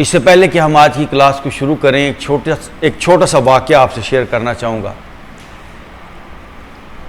इससे पहले कि हम आज की क्लास को शुरू करें, एक छोटा सा वाक़या आपसे शेयर करना चाहूँगा।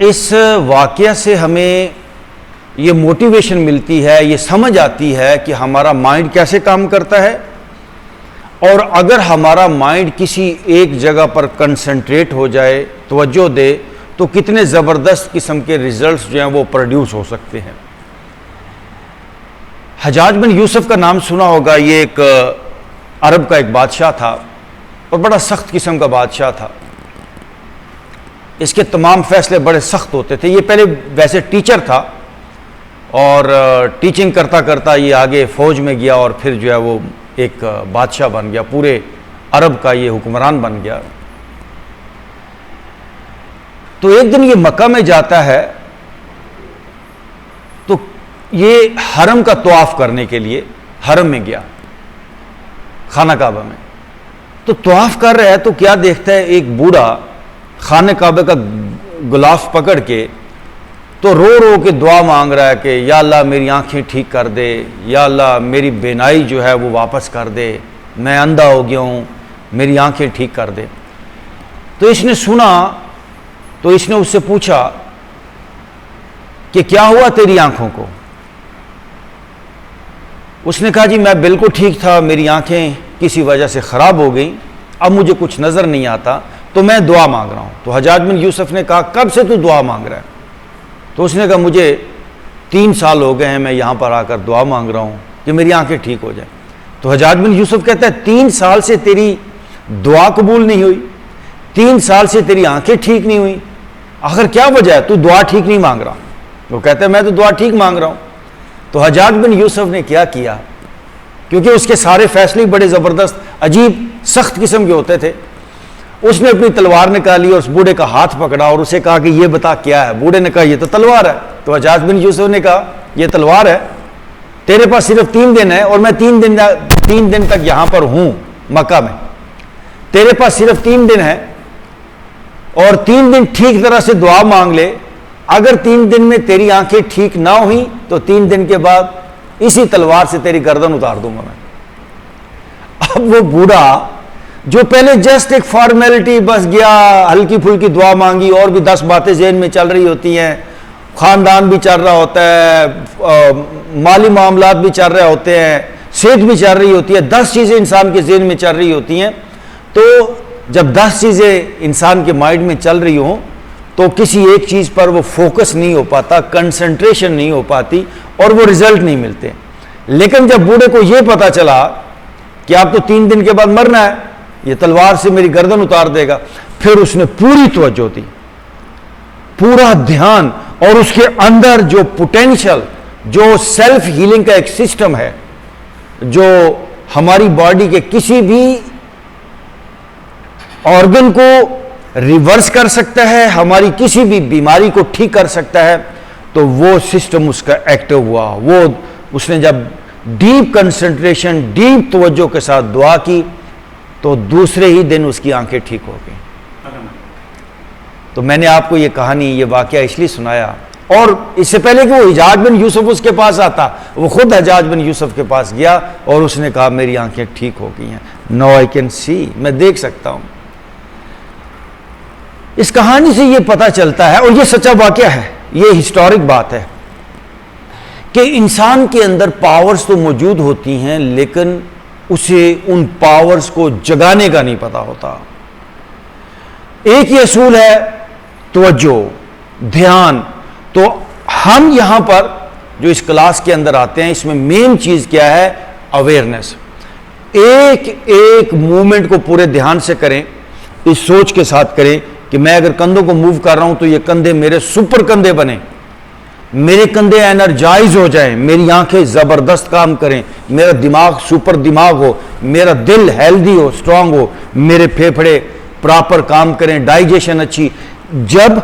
इस वाक़या से हमें ये मोटिवेशन मिलती है, ये समझ आती है कि हमारा माइंड कैसे काम करता है, और अगर हमारा माइंड किसी एक जगह पर कंसंट्रेट हो जाए, तवज्जो दे, तो कितने ज़बरदस्त किस्म के रिजल्ट्स जो हैं वो प्रोड्यूस हो सकते हैं। हज्जाज बिन यूसुफ का नाम सुना होगा। ये एक अरब का एक बादशाह था और बड़ा सख्त किस्म का बादशाह था। इसके तमाम फैसले बड़े सख्त होते थे। ये पहले वैसे टीचर था और टीचिंग करता करता ये आगे फ़ौज में गया और फिर जो है वो एक बादशाह बन गया, पूरे अरब का ये हुक्मरान बन गया। तो एक दिन ये मक्का में जाता है, तो ये हरम का तवाफ करने के लिए हरम में गया, खाना काबा में। तो तवाफ कर रहा है तो क्या देखता है, एक बूढ़ा खाने काबे का गुलाफ पकड़ के तो रो रो के दुआ मांग रहा है कि या अल्लाह मेरी आंखें ठीक कर दे, या अल्लाह मेरी बेनाई जो है वो वापस कर दे, मैं अंधा हो गया हूँ, मेरी आंखें ठीक कर दे। तो इसने सुना, तो इसने उससे पूछा कि क्या हुआ तेरी आंखों को। उसने कहा जी मैं बिल्कुल ठीक था, मेरी आंखें किसी वजह से ख़राब हो गई, अब मुझे कुछ नज़र नहीं आता, तो मैं दुआ मांग रहा हूँ। तो हज्जाज बिन यूसुफ ने कहा कब से तू दुआ मांग रहा है। तो उसने कहा मुझे 3 साल हो गए हैं, मैं यहाँ पर आकर दुआ मांग रहा हूँ कि मेरी आंखें ठीक हो जाए। तो हज्जाज बिन यूसुफ कहता है 3 साल से तेरी दुआ कबूल नहीं हुई, 3 साल से तेरी आंखें ठीक नहीं हुई, आखिर क्या वजह है, तू दुआ ठीक नहीं मांग रहा। वो कहता है मैं तो दुआ ठीक मांग रहा हूँ। तो हज्जाज बिन यूसुफ ने क्या किया, क्योंकि उसके सारे फैसले बड़े ज़बरदस्त अजीब सख्त किस्म के होते थे, उसने अपनी तलवार निकाली और उस बूढ़े का हाथ पकड़ा और उसे कहा कि ये बता क्या है। बूढ़े ने कहा ये तो तलवार है। तो हज्जाज बिन यूसुफ ने कहा ये तलवार है, तेरे पास सिर्फ 3 दिन है और मैं 3 दिन तक यहां पर हूं मक्का में, तेरे पास सिर्फ 3 दिन है और 3 दिन ठीक तरह से दुआ मांग ले। अगर 3 दिन में तेरी आंखें ठीक ना हुई तो 3 दिन के बाद इसी तलवार से तेरी गर्दन उतार दूंगा मैं। अब वो बूढ़ा जो पहले जस्ट एक फॉर्मेलिटी बस गया, हल्की फुल्की दुआ मांगी, और भी 10 बातें ज़हन में चल रही होती हैं, ख़ानदान भी चल रहा होता है, माली मामलात भी चल रहे होते हैं, सेहत भी चल रही होती है, 10 चीज़ें इंसान के ज़हन में चल रही होती हैं। तो जब 10 चीज़ें इंसान के माइंड में चल रही हों तो किसी एक चीज़ पर वो फोकस नहीं हो पाता, कंसंट्रेशन नहीं हो पाती और वो रिजल्ट नहीं मिलते। लेकिन जब बूढ़े को ये पता चला कि आप तो 3 दिन के बाद मरना है, ये तलवार से मेरी गर्दन उतार देगा, फिर उसने पूरी तवज्जो दी, पूरा ध्यान, और उसके अंदर जो पोटेंशियल, जो सेल्फ हीलिंग का एक सिस्टम है जो हमारी बॉडी के किसी भी ऑर्गन को रिवर्स कर सकता है, हमारी किसी भी बीमारी को ठीक कर सकता है, तो वो सिस्टम उसका एक्टिव हुआ। वो उसने जब डीप कंसंट्रेशन, डीप तवज्जो के साथ दुआ की तो दूसरे ही दिन उसकी आंखें ठीक हो गई। तो मैंने आपको ये कहानी, ये वाकया इसलिए सुनाया, और इससे पहले कि वो हज्जाज बिन यूसुफ उसके पास आता, वो खुद हज्जाज बिन यूसुफ के पास गया और उसने कहा मेरी आंखें ठीक हो गई हैं, नाउ आई कैन सी, मैं देख सकता हूं। इस कहानी से ये पता चलता है, और ये सच्चा वाकया है, ये हिस्टोरिक बात है, कि इंसान के अंदर पावर्स तो मौजूद होती हैं लेकिन उसे उन पावर्स को जगाने का नहीं पता होता। एक ही असूल है तवज्जो, ध्यान। तो हम यहां पर जो इस क्लास के अंदर आते हैं, इसमें मेन चीज क्या है, अवेयरनेस। एक एक मूवमेंट को पूरे ध्यान से करें, इस सोच के साथ करें कि मैं अगर कंधों को मूव कर रहा हूं तो ये कंधे मेरे सुपर कंधे बने, मेरे कंधे एनर्जाइज हो जाएं, मेरी आंखें जबरदस्त काम करें, मेरा दिमाग सुपर दिमाग हो, मेरा दिल हेल्दी हो, स्ट्रांग हो, मेरे फेफड़े प्रॉपर काम करें, डाइजेशन अच्छी। जब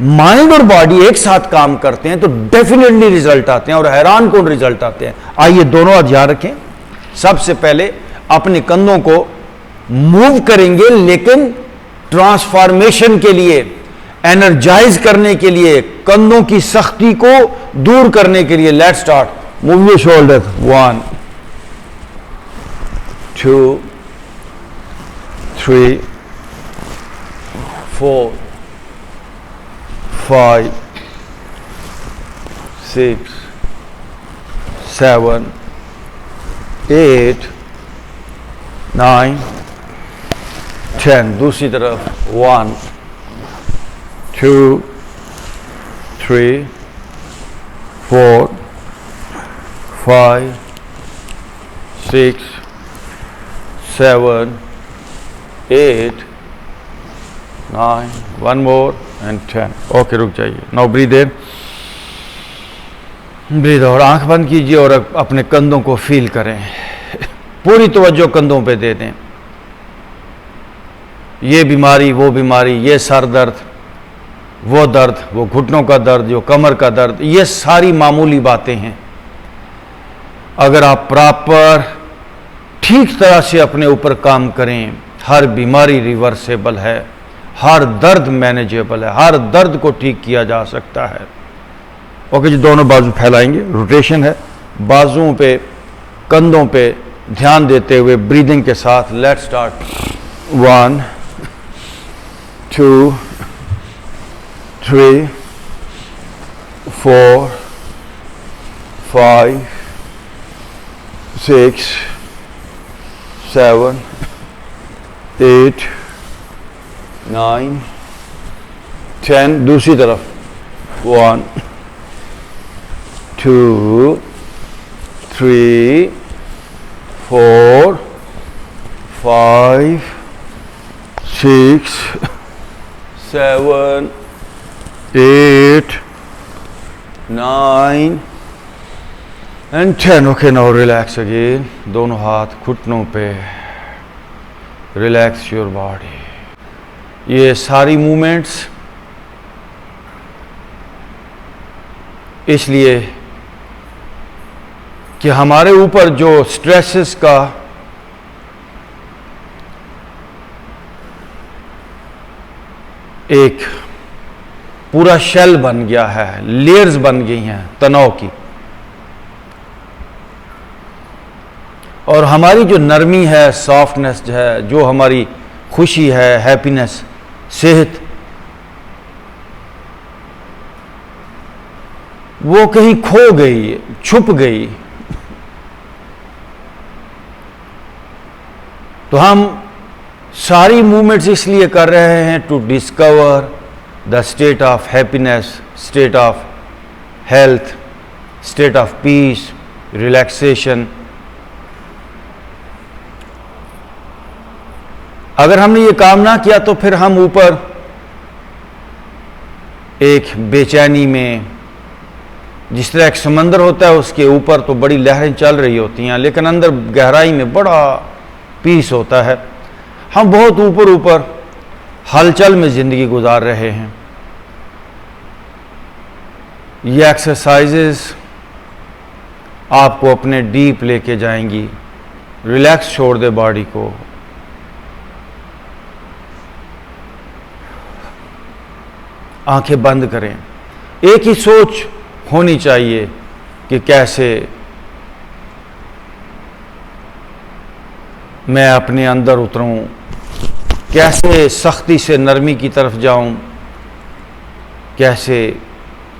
माइंड और बॉडी एक साथ काम करते हैं तो डेफिनेटली रिजल्ट आते हैं, और हैरान कौन रिजल्ट आते हैं। आइए दोनों ध्यान रखें। सबसे पहले अपने कंधों को मूव करेंगे, लेकिन ट्रांसफॉर्मेशन के लिए, एनर्जाइज करने के लिए, कंधों की सख्ती को दूर करने के लिए। Let's start. Move your shoulder, 1 2, 3, 4, 5, 6, 7, 8, 9, 10. दूसरी तरफ 1, 2, 3, 4, 5, 6, 7, 8, 9, one more and 10. ओके, रुक जाइए. नाउ ब्रीथ इन, ब्रीथ आउट. आंख बंद कीजिए और अपने कंधों को फील करें. पूरी तवज्जो कंधों पे दे दें. ये बीमारी, वो बीमारी, ये सर दर्द, वो घुटनों का दर्द, जो कमर का दर्द, ये सारी मामूली बातें हैं. अगर आप प्रॉपर ठीक तरह से अपने ऊपर काम करें, हर बीमारी रिवर्सेबल है, हर दर्द मैनेजेबल है, हर दर्द को ठीक किया जा सकता है. ओके जी, दोनों बाजू फैलाएंगे. रोटेशन है बाजुओं पे, कंधों पे ध्यान देते हुए ब्रीदिंग के साथ. Let's start. 1, 2, 3, 4, 5, 6, 7, 8, 9, 10. दूसरी तरफ 1, 2, 3, 4, 5, 6, 7, 8, 9 and 10. Okay, now relax again. दोनों हाथ घुटनों पे. Relax your body. ये सारी मूवमेंट्स इसलिए कि हमारे ऊपर जो स्ट्रेसेस का एक पूरा शेल बन गया है, लेयर्स बन गई हैं तनाव की, और हमारी जो नरमी है, सॉफ्टनेस है, जो हमारी खुशी है, हैप्पीनेस, सेहत, वो कहीं खो गई, छुप गई. तो हम सारी मूवमेंट्स इसलिए कर रहे हैं to discover the state of happiness, state of health, state of peace, relaxation. अगर हमने ये काम ना किया तो फिर हम ऊपर एक बेचैनी में, जिस तरह एक समंदर होता है उसके ऊपर तो बड़ी लहरें चल रही होती हैं, लेकिन अंदर गहराई में बड़ा पीस होता है. हम बहुत ऊपर ऊपर हलचल में ज़िंदगी गुजार रहे हैं. ये एक्सरसाइजेस आपको अपने डीप लेके जाएंगी. रिलैक्स छोड़ दे बॉडी को. आंखें बंद करें. एक ही सोच होनी चाहिए कि कैसे मैं अपने अंदर उतरूं, कैसे सख्ती से नरमी की तरफ जाऊं, कैसे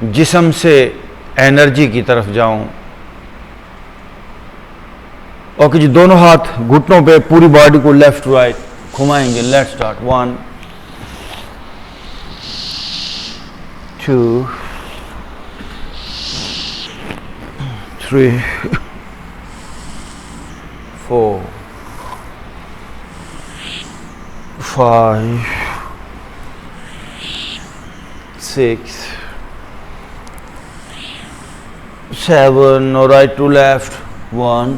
जिस्म से एनर्जी की तरफ जाऊं. ओके जी, दोनों हाथ घुटनों पे, पूरी बॉडी को लेफ्ट राइट घुमाएंगे. Let's start. 1, 2, 3, 4, 5, 6, 7. Now right to left. 1,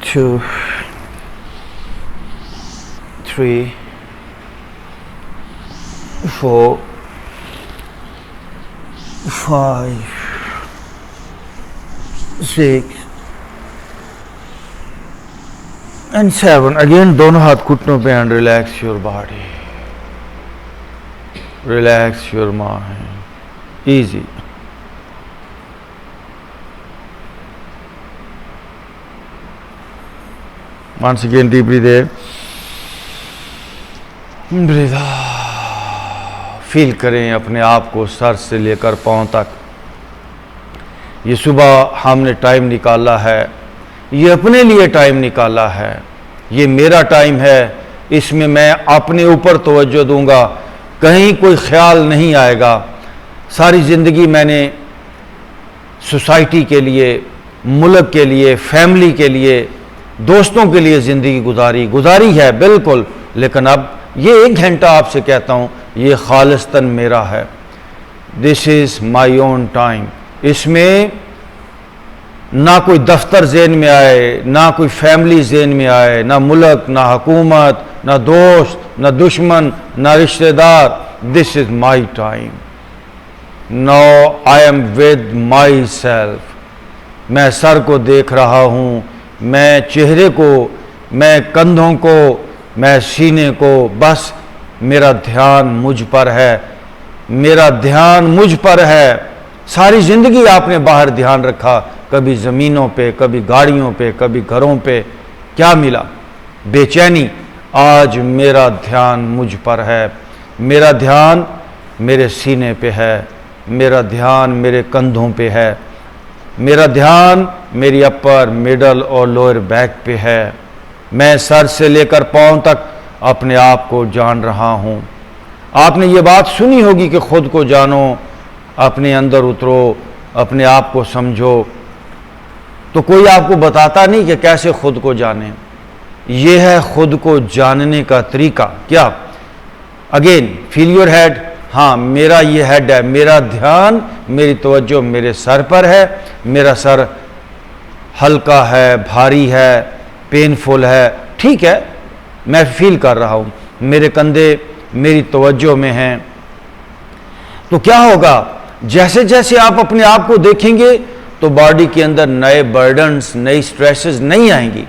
2, 3, 4, 5, 6 and 7. Again दोनों हाथ घुटनों पे. And relax your body, relax your mind. Easy. Once again, deep breathe in. Breathe out. Feel करें अपने आप को सर से लेकर पांव तक। ये सुबह हमने टाइम निकाला है, ये अपने लिए टाइम निकाला है, ये मेरा टाइम है, इसमें मैं अपने ऊपर तवज्जो दूंगा, कहीं कोई ख्याल नहीं आएगा। सारी ज़िंदगी मैंने सोसाइटी के लिए, मुल्क के लिए, फैमिली के लिए, दोस्तों के लिए ज़िंदगी गुजारी है बिल्कुल, लेकिन अब ये 1 घंटा आपसे कहता हूँ, ये खालिस्तन मेरा है। This is my own time. इसमें ना कोई दफ्तर ज़हन में आए, ना कोई फैमिली ज़हन में आए, ना मुल्क, ना हुकूमत, ना दोस्त, ना दुश्मन, ना रिश्तेदार। This is my time. Now I am with my self. मैं सर को देख रहा हूँ, मैं चेहरे को, मैं कंधों को, मैं सीने को, बस मेरा ध्यान मुझ पर है, मेरा ध्यान मुझ पर है। सारी ज़िंदगी आपने बाहर ध्यान रखा, कभी ज़मीनों पे, कभी गाड़ियों पे, कभी घरों पे, क्या मिला? बेचैनी। आज मेरा ध्यान मुझ पर है, मेरा ध्यान मेरे सीने पे है, मेरा ध्यान मेरे कंधों पे है, मेरा ध्यान मेरी अपर, मिडल और लोअर बैक पे है। मैं सर से लेकर पांव तक अपने आप को जान रहा हूँ। आपने ये बात सुनी होगी कि खुद को जानो, अपने अंदर उतरो, अपने आप को समझो। तो कोई आपको बताता नहीं कि कैसे खुद को जाने। ये है खुद को जानने का तरीका। क्या? Again feel your head. हाँ, मेरा ये हेड है, मेरा ध्यान, मेरी तवज्जो मेरे सर पर है। मेरा सर हल्का है, भारी है, पेनफुल है, ठीक है, मैं फील कर रहा हूँ। मेरे कंधे मेरी तवज्जो में हैं। तो क्या होगा? जैसे जैसे आप अपने आप को देखेंगे तो बॉडी के अंदर नए बर्डन्स, नई स्ट्रेसेस नहीं आएंगी,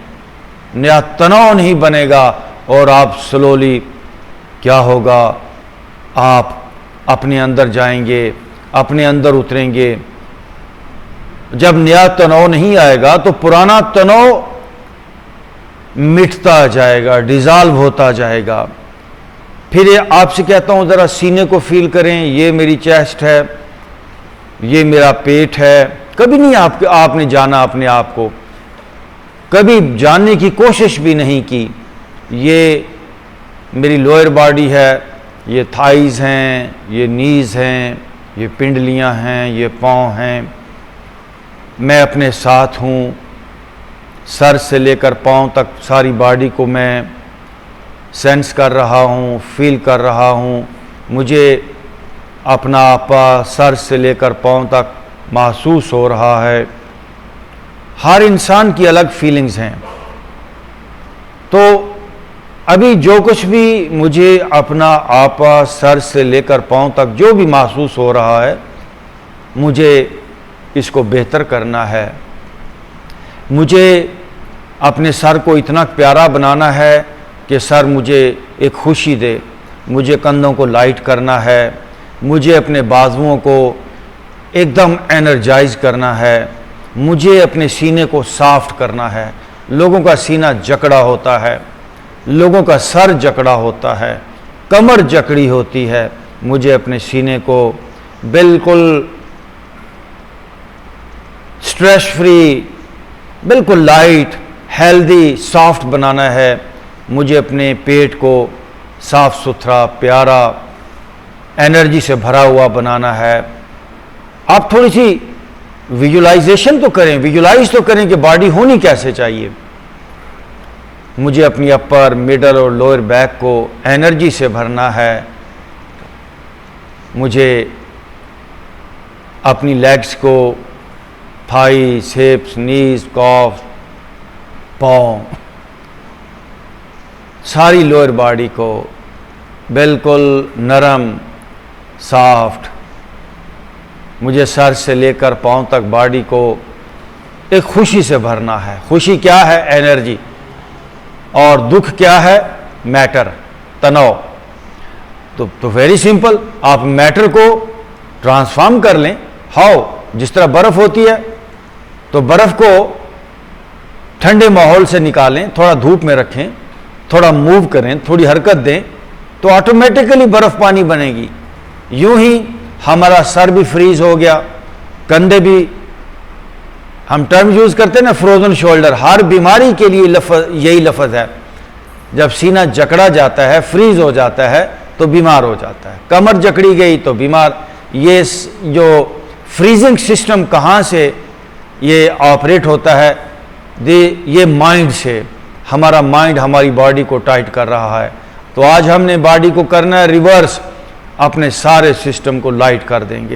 नया तनाव नहीं बनेगा, और आप स्लोली क्या होगा, आप अपने अंदर जाएंगे, अपने अंदर उतरेंगे। जब नया तनाव नहीं आएगा तो पुराना तनाव मिटता जाएगा, डिज़ॉल्व होता जाएगा। फिर आपसे कहता हूँ ज़रा सीने को फील करें। ये मेरी चेस्ट है, ये मेरा पेट है। कभी नहीं आपने जाना अपने आप को, कभी जानने की कोशिश भी नहीं की। ये मेरी लोअर बॉडी है, ये थाइज़ हैं, ये नीज़ हैं, ये पिंडलियाँ हैं, ये पाँव हैं। मैं अपने साथ हूँ, सर से लेकर पाँव तक सारी बॉडी को मैं सेंस कर रहा हूँ, फील कर रहा हूँ। मुझे अपना आपा सर से लेकर पाँव तक महसूस हो रहा है। हर इंसान की अलग फीलिंग्स हैं। तो अभी जो कुछ भी मुझे अपना आपा सर से लेकर पाँव तक जो भी महसूस हो रहा है, मुझे इसको बेहतर करना है। मुझे अपने सर को इतना प्यारा बनाना है कि सर मुझे एक खुशी दे। मुझे कंधों को लाइट करना है, मुझे अपने बाजुओं को एकदम एनर्जाइज करना है, मुझे अपने सीने को सॉफ्ट करना है। लोगों का सीना जकड़ा होता है, लोगों का सर जकड़ा होता है, कमर जकड़ी होती है। मुझे अपने सीने को बिल्कुल स्ट्रेस फ्री, बिल्कुल लाइट, हेल्दी, सॉफ्ट बनाना है। मुझे अपने पेट को साफ सुथरा, प्यारा, एनर्जी से भरा हुआ बनाना है। आप थोड़ी सी विजुलाइजेशन तो करें, विजुलाइज तो करें कि बॉडी होनी कैसे चाहिए। मुझे अपनी अपर, मिडल और लोअर बैक को एनर्जी से भरना है। मुझे अपनी लेग्स को, थाइस, हिप्स, नीज, कॉफ, पाँव, सारी लोअर बॉडी को बिल्कुल नरम, सॉफ्ट। मुझे सर से लेकर पाँव तक बॉडी को एक खुशी से भरना है। खुशी क्या है? एनर्जी। और दुख क्या है? मैटर, तनाव। तो वेरी सिंपल, आप मैटर को ट्रांसफॉर्म कर लें। हाउ? जिस तरह बर्फ़ होती है तो बर्फ़ को ठंडे माहौल से निकालें, थोड़ा धूप में रखें, थोड़ा मूव करें, थोड़ी हरकत दें, तो ऑटोमेटिकली बर्फ पानी बनेगी। यूं ही हमारा सर भी फ्रीज हो गया, कंधे भी, हम टर्म यूज करते हैं ना फ्रोजन शोल्डर, हर बीमारी के लिए यही लफ्ज है। जब सीना जकड़ा जाता है, फ्रीज हो जाता है, तो बीमार हो जाता है। कमर जकड़ी गई तो बीमार। ये जो फ्रीजिंग सिस्टम कहाँ से ये ऑपरेट होता है, ये माइंड से। हमारा माइंड हमारी बॉडी को टाइट कर रहा है। तो आज हमने बॉडी को करना है रिवर्स, अपने सारे सिस्टम को लाइट कर देंगे।